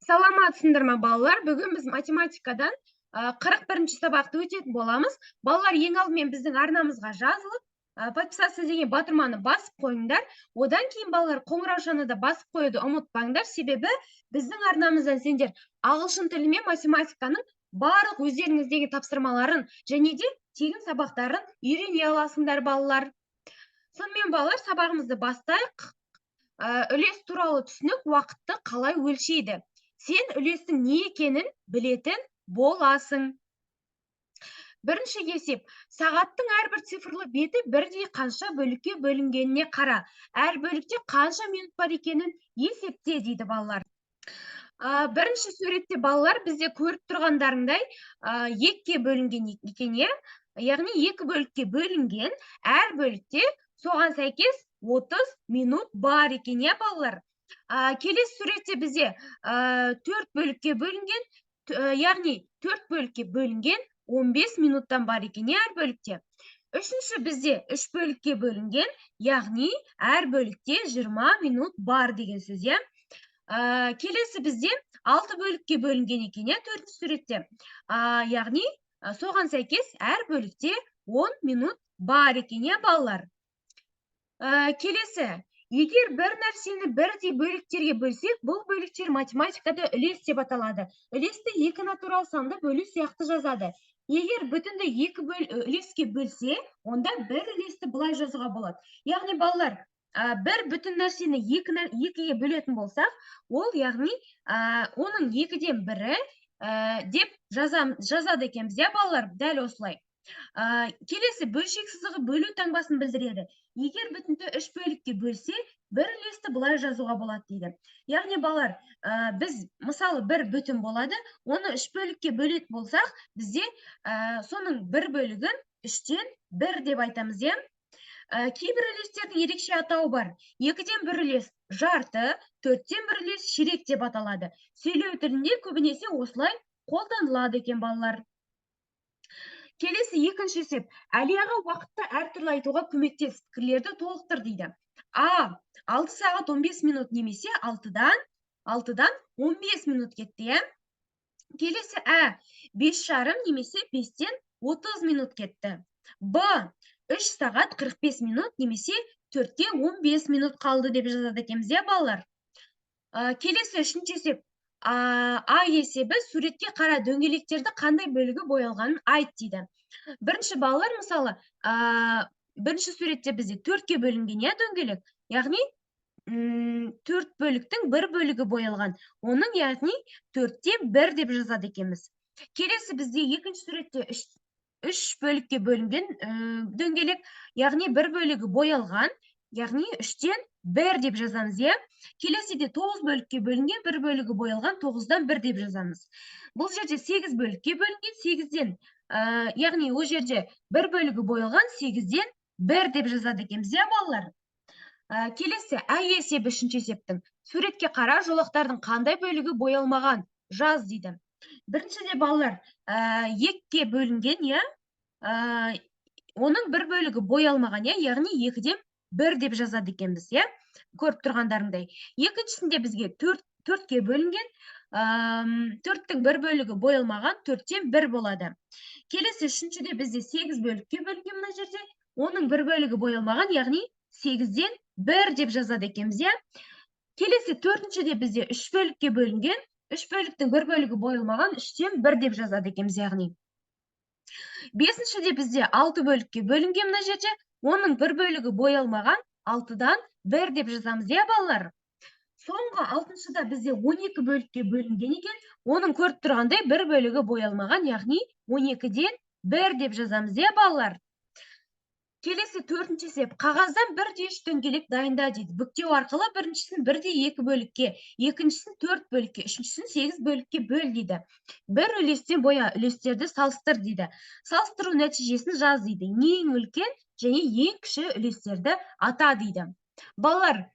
Саламатсыңдар ма балалар? Бүгін біз математикадан 41-ші сабақты өтетін боламыз. Балалар, ең алдымен біздің арнамызға жазылып, подписаться деген батырманы басып қойыңдар. Одан кейін балалар қоңыраушаны да басып қоюды ұмытпаңдар, себебі біздің арнамыздан сендер ағылшын тілі мен математиканың барлық өздеріңіздегі тапсырмаларын және де тегін сабақтарын үйрене аласыңдар балалар. Сонымен балалар, сабағымызды бастайық. Үлес туралы түсінік уақытты қалай өлшейді? Сен үлестің не екенін білетін боласың. Бірінші есеп. Сағаттың әрбір цифрлы беті бірдей қанша бөлікке бөлінгеніне қара. Әр бөлікте қанша минут бар екенін есепте дейді балалар. Бірінші суретте балалар бізде көріп тұрғандарыңдай екіге бөлінген екен, яғни екі бөлікке бөлінген, әр бөлікте соған сәйкес 30 минут бар екен, балалар. Келесі суретте бізде 4 бөлікке бөлінген, яғни 4 бөлікке бөлінген 15 минуттан бар екен, әр бөлікте. Үшінші бізде 3 бөлікке бөлінген, яғни әр бөлікте 20 минут бар деген сөз. Келесі бізде 6 бөлікке бөлінген екен, 4-ші суретте. Яғни соған сәйкес әр бөлікте 10 минут бар екен, балалар. Келесі, егер бір нәрсені бірдей бөліктерге бөлсек, бұл бөліктер математикада үлес деп аталады. Үлесті екі натурал санды бөлу сияқты жазады. Егер бүтінді екі үлеске бөлсе, онда бір үлесті былай жазуға болады. Яғни балалар, бір бүтін нәрсені екіге бөлетін болсақ, ол яғни оның екіден бірі деп жазады екенбіз, балалар, дәл осылай. Келесі, бөлшек сызығы бөлу таңбасын білдіреді. Егер бүтінді 3 бөлікке бөлсе, бір үлесті бұлай жазуға болады дейді. Яғни балалар, біз мысалы бір бүтін болады, оны 3 бөлікке бөлетін болсақ, бізде соның бір бөлігін 3-тен 1 деп айтамыз. Кейбір үлестердің ерекше атауы бар. 2-ден 1 үлес жарты, 4-тен 1 үлес ширек деп аталады. Сөйлеу тілінде көбінесе осылай қолданылады екен, балалар. Келесі, екінші есеп. Әлияға уақытты әртүрлі айтуға көмектес, пікірлерді толықтыр дейді. 6 сағат 15 минут немесе 6-дан 15 минут кетті. Келесі, 5,5 немесе 5-тен 30 минут кетті. 3 сағат 45 минут немесе 4-те 15 минут қалды деп жазады екенбіз, балалар. Келесі, үшінші есеп. Есебі суретке қара дөңгелектерді қандай бөлігі боялғанын айт дейді. Бірінші балалар, мысалы, бірінші суретте бізде 4-ке бөлінген дөңгелек, яғни 4 бөліктің бір бөлігі боялған. Оның яғни 4-те 1 деп жазады екенбіз. Келесі бізде екінші суретте 3 бөлікке бөлінген дөңгелек, яғни бір бөлігі боялған, яғни 3-тен 1 деп жазамыз. Келесіде 9 бөлікке бөлінген, бір бөлігі боялған, 9-дан 1 деп жазамыз. Бұл жерде 8 бөлікке бөлінген, 8-ден, яғни о жерде бір бөлігі боялған, 8-ден 1 деп жазады екенбіз, балалар. Келесі, есебі үшінші есептің. Суретке қара, жолақтардың қандай бөлігі боялмаған жаз дейді. Біріншіде балалар, 2-ке бөлінген, оның бір бөлігі боялмаған, яғни 2-ден 1 деп жазады екенбіз, көріп тұрғандарыңдай. Екіншісінде бізге 4-ке бөлінген, 4-тің бір бөлігі боялмаған, 4-тен 1 болады. Келесі, үшіншіде бізде 8 бөлікке бөлінген мына жерде, оның бір бөлігі боялмаған, яғни 8-ден 1 деп жазады екенбіз. Келесі, төртіншіде бізде 3 бөлікке бөлінген, 3 бөліктің бір бөлігі боялмаған, 3-тен 1 деп жазады екенбіз, яғни. Бесіншіде бізде 6 бөлікке бөлінген мына жерде, оның бір бөлігі боялмаған, 6-дан 1 деп жазамыз, балалар. Соңғы 6-шыда бізде 12 бөлікке бөлінген екен, оның көріп тұрғандай бір бөлігі боялмаған, яғни 12-ден 1 деп жазамыз, балалар. Келесі, 4-ші есеп. Қағаздан 1-3 дөңгелек дайында дейді. Бүктеу арқылы біріншісін 1-2 бөлікке, екіншісін 4 бөлікке, үшіншісін 8 бөлікке бөл дейді. Бір үлестен боя үлестерді салыстыр дейді. Салыстыру нәтижесін жаз дейді. Ең үлкен және ең кіші үлестерді ата дейді. Балалар,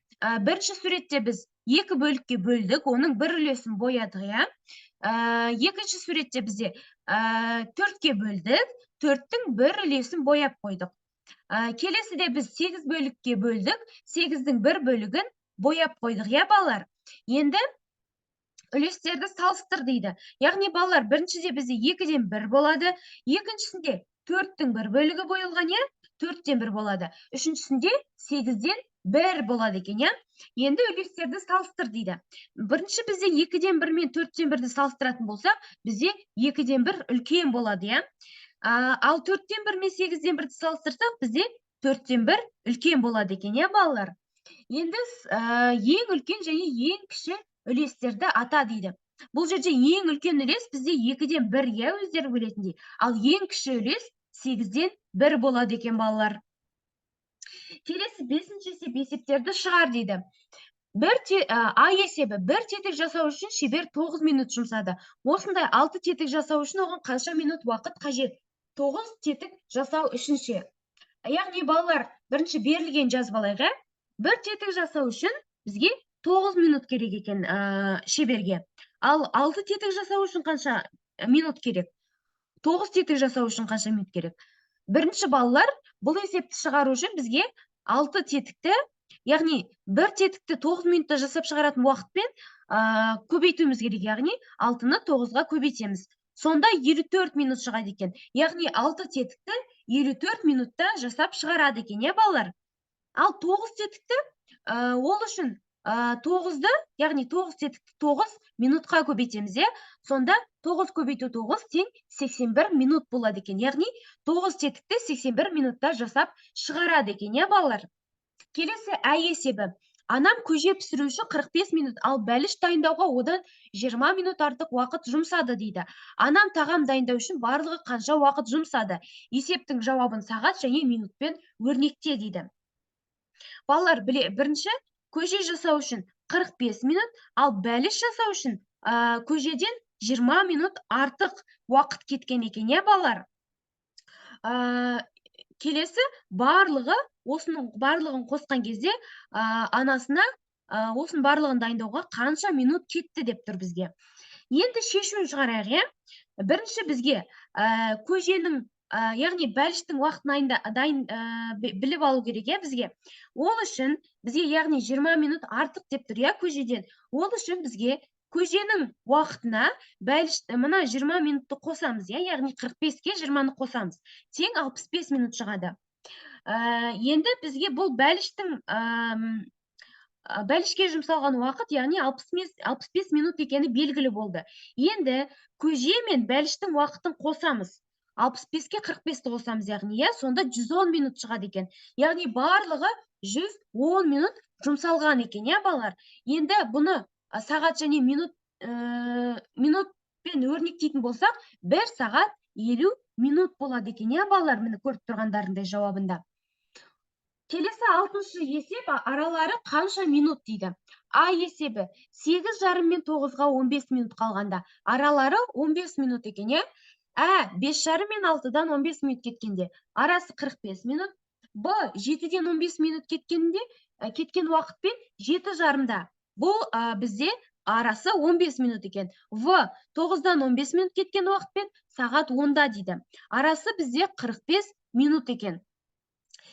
бірінші суретте біз 2 бөлікке бөлдік, оның бір үлесін боядық. Екінші суретте бізде 4-ке бөлдік, 4-тің бір үлесін бояп қойдық. Келесіде біз 8 бөлікке бөлдік, 8-дің бір бөлігін бояп қойдық, балалар. Енді үлестерді салыстыр дейді. Яғни балалар, біріншіде бізде 2-ден 1 болады, екіншісінде 4-тің 1 бөлігі бойылған, е, 4-тен 1 болады. Үшіншісінде 8-ден 1 болады екен, е. Енді үлестерді салыстыр дейді. Бірінші бізде 2-ден 1 мен 4-тен 1-ді салыстыратын болсақ, бізде 2-ден 1 үлкен болады, е. Ал 4-тен 1 мен 8-ден 1-ді салыстырсақ, бізде 4-тен 1 үлкен болады екен, е, балалар. Енді ең үлкен және ең кіші үлестерді ата дейді. Бұл жерде ең үлкен үлес бізде 2-ден 1, е, өздері білетіндей. Ал ең кіші үлес 8-ден 1 болады екен, балалар. Келесі 5-ші есеп, есептерді шығар дейді. А есебі 1 тетік жасау үшін шебер 9 минут жұмсады. Осындай 6 тетік жасау үшін оған қанша минут уақыт қажет? 9 тетік жасау үшін ше. Яғни балалар, бірінші берілген жазып алайық, 1 тетік жасау үшін бізге 9 минут керек екен шеберге. Ал 6 тетік жасау үшін қанша минут керек? 9 тетік жасау үшін қанша минут керек? Бірінші балалар, бұл есепті шығару үшін бізге 6 тетікті, яғни 1 тетікті 9 минутта жасап шығаратын уақытпен көбейтуіміз керек, яғни 6-ны 9-ға көбейтеміз. Сонда 54 минут шығады екен. Яғни 6 тетікті 54 минутта жасап шығарады екен, е, балалар. Ал 9 тетікті, ол үшін 9-ды, яғни 9 тетікті 9 минутқа көбейтеміз, е. Сонда 9 көбейту 9 тең 81 минут болады екен. Яғни 9 тетікті 81 минутта жасап шығарады екен, е, балалар. Келесі ә есебі. Анам көже пісіру үшін 45 минут, ал бәліш дайындауға одан 20 минут артық уақыт жұмсады дейді. Анам тағам дайындау үшін барлығы қанша уақыт жұмсады? Есептің жауабын сағат және минутпен өрнекте дейді. Балалар, бірінші көже жасау үшін 45 минут, ал бәліш жасау үшін көжеден 20 минут артық уақыт кеткен екен, е, балалар. Келесі осының барлығын қосқан кезде анасына осының барлығын дайындауға қанша минут кетті деп тұр бізге. Енді шешуін шығарайық, е. Бірінші бізге көженің, яғни бәліштің уақытын біліп алу керек, е, бізге. Ол үшін бізге, яғни 20 минут артық деп тұр, е, көжеден. Ол үшін бізге көженің уақытына мына 20 минутты қосамыз, яғни 45-ке 20-ны қосамыз. Тең 65 минут шығады. Енді бізге бұл бәлішке жұмсалған уақыт, яғни 65 минут екені белгілі болды. Енді көже мен бәліштің уақытын қосамыз. 65-ке 45-ті қосамыз, яғни, сонда 110 минут шығады екен. Яғни барлығы 110 минут жұмсалған екен, балалар. Енді бұны сағат және минутпен өрнектейтін болсақ, 1 сағат 50 минут болады екен, балалар, мені көріп тұрғандарындай жауабында. Келесі 6-шы есеп, аралары қанша минут дейді. А есебі 8,5 мен 9-ға 15 минут қалғанда. Аралары 15 минут екен, е. 5,5 мен 6-дан 15 минут кеткенде. Арасы 45 минут. Б 7-ден 15 минут кеткен уақытпен 7,5-да. Бұл бізде арасы 15 минут екен. В 9-дан 15 минут кеткен уақытпен сағат 10-да дейді. Арасы бізде 45 минут екен.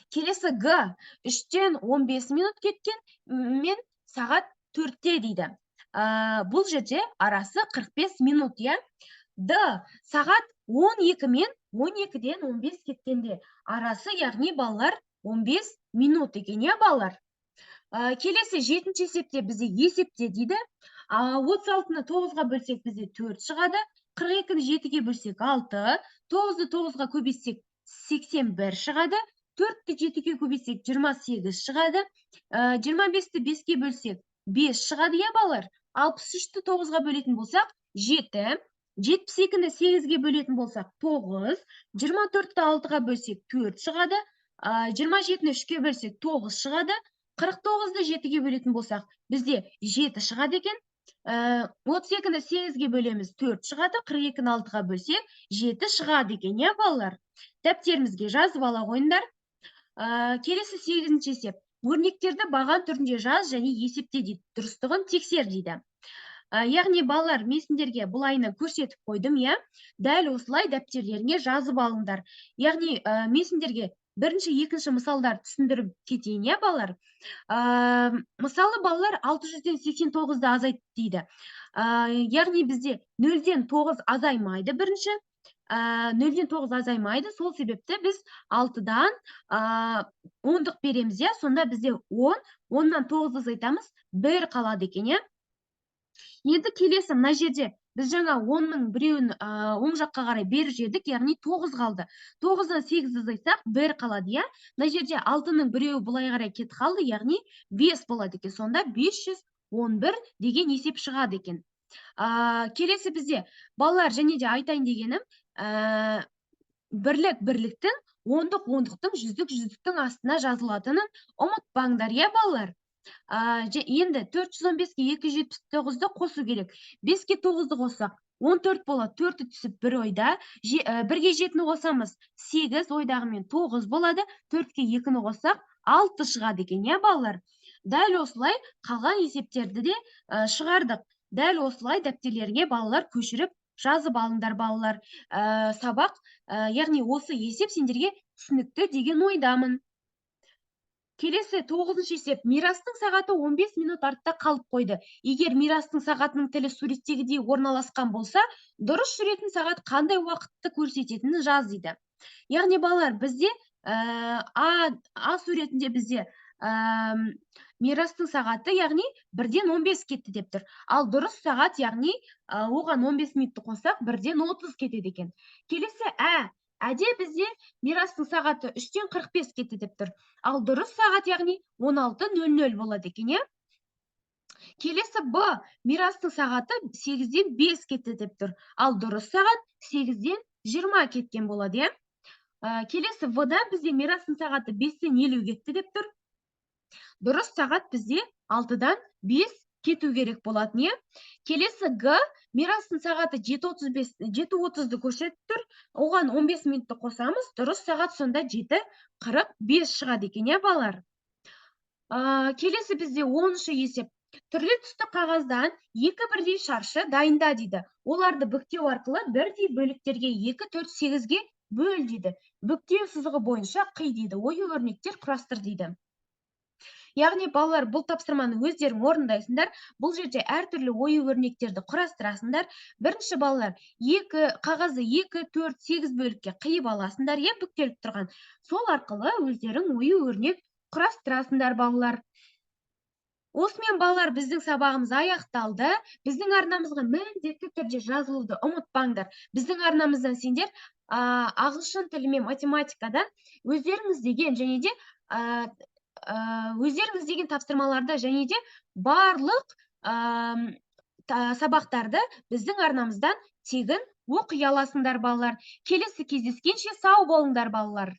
Келесі Г 3-тен 15 минут кеткен мен сағат 4-те дейді. Бұл жерде арасы 45 минут, е. Д сағат 12 мен 12-ден 15 кеткенде арасы, яғни балалар 15 минут екен, е, балалар. Келесі 7-ші есепте бізде есепте дейді. 36-ны 9-ға бөлсек бізде 4 шығады. 42-ні 7-ге бөлсек 6, 9-ды 9-ға көбейтсек 81 шығады. 4-ті 7-ге көбейтсек 28 шығады. 25-ті 5-ге бөлсек 5 шығады, е, балалар. 63-ті 9-ға бөлетін болсақ 7, 72-ні 8-ге бөлетін болсақ 9, 24-ті 6-ға бөлсек 4 шығады. 27-ні 3-ге бөлсек 9 шығады. 49-ды 7-ге бөлетін болсақ, бізде 7 шығады екен. 32-ні 8-ге бөлеміз 4 шығады. 42-ні 6-ға бөлсек 7 шығады екен, е, балалар. Дәптерімізге жазып ала қойыңдар. Келесі 8-ші есеп. Өрнектерді баған түрінде жаз және есепте дейді. Дұрыстығын тексер дейді. Яғни балалар, мен сендерге бұл айны көрсетіп қойдым, е. Дәл осылай дәптерлеріңе жазып алыңдар. Яғни мен сендерге бірінші, екінші мысалдар түсіндіріп кетейін, е, балалар. Мысалы, балалар 689-ды азайт дейді. Яғни бізде 0-ден 9 азаймайды бірінші. 0-ден 9 азаймайды. Сол себепті біз 6-дан 10-дық береміз, иә. Сонда бізде 10, 10-нан 9 азайтамыз, 1 қалады екен, иә. Енді келесі мына жерде біз жаңа 10-ның біреуін оң жаққа қарай беріп жедік, яғни 9 қалды. 9-дан 8 азайтсақ 1 қалады, иә. Мына жерде 6-ның біреуі былай қарай кетіп қалды, яғни 5 болады екен. Сонда 511 деген есеп шығады екен. Келесі бізде балалар, және де айтайын дегенім, бірліктің, ондықтың, жүздіктің астына жазылатынын ұмытпаңдар, иә балалар. Енді 415-ке 279-ды қосу керек. 5-ке 9-ды қоссақ 14 болады. 4-і түсіп 1 ойда. 1-ге 7-ні қосамыз 8, ойдағымен 9 болады. 4-ке 2-ні қоссақ 6 шығады екен, иә балалар. Дәл осылай қалған есептерді де шығардық. Дәл осылай дәптерлерге балалар көшіріп жазып алыңдар балалар. Сабақ, яғни осы есеп сендерге түсінікті деген ойдамын. Келесі 9-шы есеп. Мирастың сағаты 15 минут артта қалып қойды. Егер Мирастың сағатының тілі суреттегідей орналасқан болса, дұрыс жүретін сағат қандай уақытты көрсететінін жаз дейді. Яғни балалар, бізде А суретінде бізде Мирастың сағаты, яғни 1-ден 15 кетті деп тұр. Ал дұрыс сағат, яғни оған 15 минутты қоссақ 1-ден 30 кетеді екен. Келесі Әде бізде Мирастың сағаты 3-ден 45 кетті деп тұр. Ал дұрыс сағат, яғни 16:00 болады екен, иә. Келесі Б. Мирастың сағаты 8-ден 5 кетті деп тұр. Ал дұрыс сағат 8-ден 20 кеткен болады, иә. Келесі В-да бізде Мирастың сағаты 5-ден 50 кетті деп тұр. Дұрыс сағат бізде 6-дан 5 кету керек болатын, иә. Келесі Г. Мирастың сағаты 7:30-ды көрсетіп тұр. Оған 15 минутты қосамыз, дұрыс сағат сонда 7:45 шығады екен, иә балалар. Келесі бізде 10-шы есеп. Түрлі түсті қағаздан 2 бірдей шаршы дайында дейді. Оларды бүктеу арқылы бірдей бөліктерге 2, 4, 8-ге бөл дейді. Бүктеу сызығы бойынша қи дейді. Ою-өрнектер құрастыр дейді. Яғни балалар, бұл тапсырманы өздерің орындайсыңдар. Бұл жерде әртүрлі ою-өрнектерді құрастырасыңдар. Бірінші балалар, қағазды 2, 4, 8 бөлікке қиып аласыңдар, иә, бүктеліп тұрған. Сол арқылы өздерің ою-өрнек құрастырасыңдар балалар. Осымен балалар, біздің сабағымыз аяқталды. Біздің арнамызға міндетті түрде жазылуды ұмытпаңдар. Біздің арнамыздан сендер ағылшын тілі мен математикадан өздеріңіз деген және де өздеріңіз деген тапсырмаларды және де барлық сабақтарды біздің арнамыздан тегін оқи аласыңдар балалар. Келесі кездескенше сау болыңдар балалар.